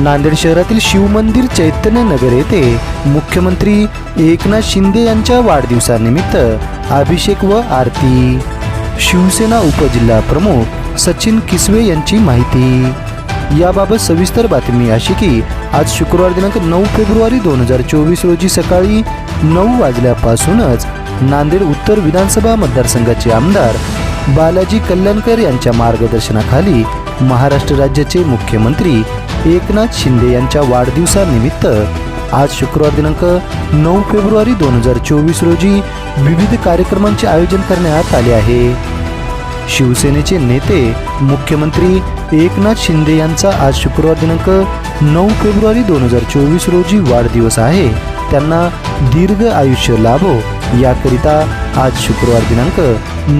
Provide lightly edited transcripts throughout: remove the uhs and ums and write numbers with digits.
नांदेड शहरातील शिवमंदिर चैतन्यनगर येथे मुख्यमंत्री एकनाथ शिंदे यांच्या वाढदिवसानिमित्त अभिषेक व आरती। शिवसेना उपजिल्हा प्रमुख सचिन किसवे यांची माहिती। याबाबत सविस्तर बातमी अशी की आज शुक्रवार दिनांक 9 फेब्रुवारी 2024 रोजी सकाळी 9 वाजल्यापासूनच नांदेड उत्तर विधानसभा मतदारसंघाचे आमदार बालाजी कल्याणकर यांच्या मार्गदर्शनाखाली महाराष्ट्र राज्याचे मुख्यमंत्री एकनाथ शिंदे यांच्या वाढदिवसानिमित्त आज शुक्रवार दिनांक 9 फेब्रुवारी 2024 रोजी विविध कार्यक्रमांचे आयोजन करण्यात आले आहे। शिवसेनेचे नेते मुख्यमंत्री एकनाथ शिंदे यांचा आज शुक्रवार दिनांक 9 फेब्रुवारी 2024 रोजी वाढदिवस आहे। त्यांना दीर्घ आयुष्य लाभो याकरिता आज शुक्रवार दिनांक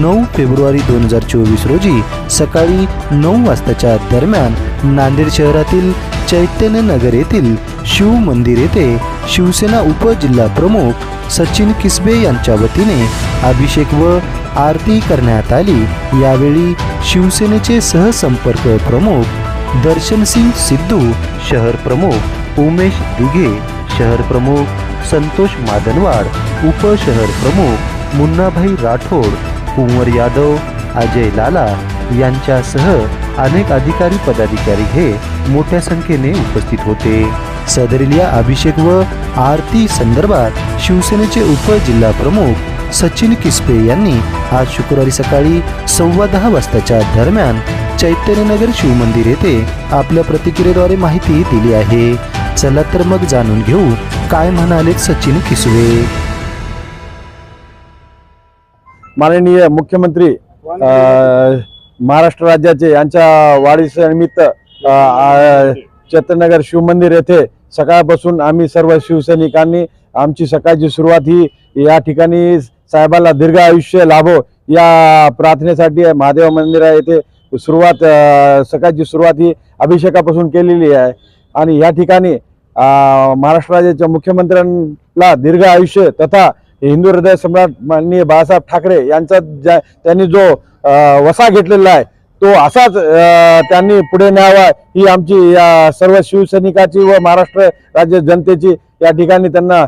9 फेब्रुवारी 2024 रोजी सकाळी 9 वाजताच्या दरम्यान नांदेड शहरातील चैतन्यनगर येथील शिव मंदिर येथे शिवसेना उपजिल्हा प्रमुख सचिन किसवे यांच्या वतीने अभिषेक व आरती करण्यात आली। यावेळी शिवसेनेचे सहसंपर्क प्रमुख दर्शनसिंग सिद्धू, शहर प्रमुख उमेश दिघे, शहर प्रमुख संतोष मादनवाड, उपशहर प्रमुख मुन्नाभाई राठोड, कुंवर यादव, अजय लाला यांच्यासह अनेक अधिकारी पदाधिकारी हे मोठ्या संख्येने उपस्थित होते। सदरील या अभिषेक व आरती संदर्भात शिवसेनेचे उपजिल्हा प्रमुख सचिन किसवे यांनी आज शुक्रवारी सकाळी 10:15 वाजताच्या दरम्यान चैतन्यनगर शिवमंदिर येथे आपल्या प्रतिक्रियेद्वारे माहिती दिली आहे। चला तर मग जाणून घेऊ काय म्हणाले सचिन किसवे। माननीय मुख्यमंत्री महाराष्ट्र राज्याचे यांच्या वाढदिवसानिमित्त चैतन्यनगर शिवमंदिर येथे सकाळपासून आम्ही सर्व शिवसैनिकांनी आमची सकाळची सुरुवात ही या ठिकाणी साहेबांना दीर्घ आयुष्य लाभो या प्रार्थनेसाठी महादेव मंदिर येथे सकाळची सुरुवात ही अभिषेकापासून केलेली आहे। आणि या ठिकाणी महाराष्ट्र राज्याच्या मुख्यमंत्र्यांना दीर्घ आयुष्य तथा हिंदू हृदय सम्राट माननीय बाळासाहेब ठाकरे यांचा त्यांनी जो वसा घेतलेला आहे तो असाच त्यांनी पुढे न्यावा ही आमची या सर्व शिवसैनिकाची व महाराष्ट्र राज्य जनतेची या ठिकाणी त्यांना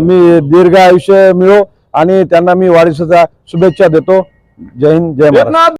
मी दीर्घ आयुष्य मिळो आणि त्यांना मी वाढदिवसाच्या शुभेच्छा देतो। जय हिंद, जय महाराष्ट्र।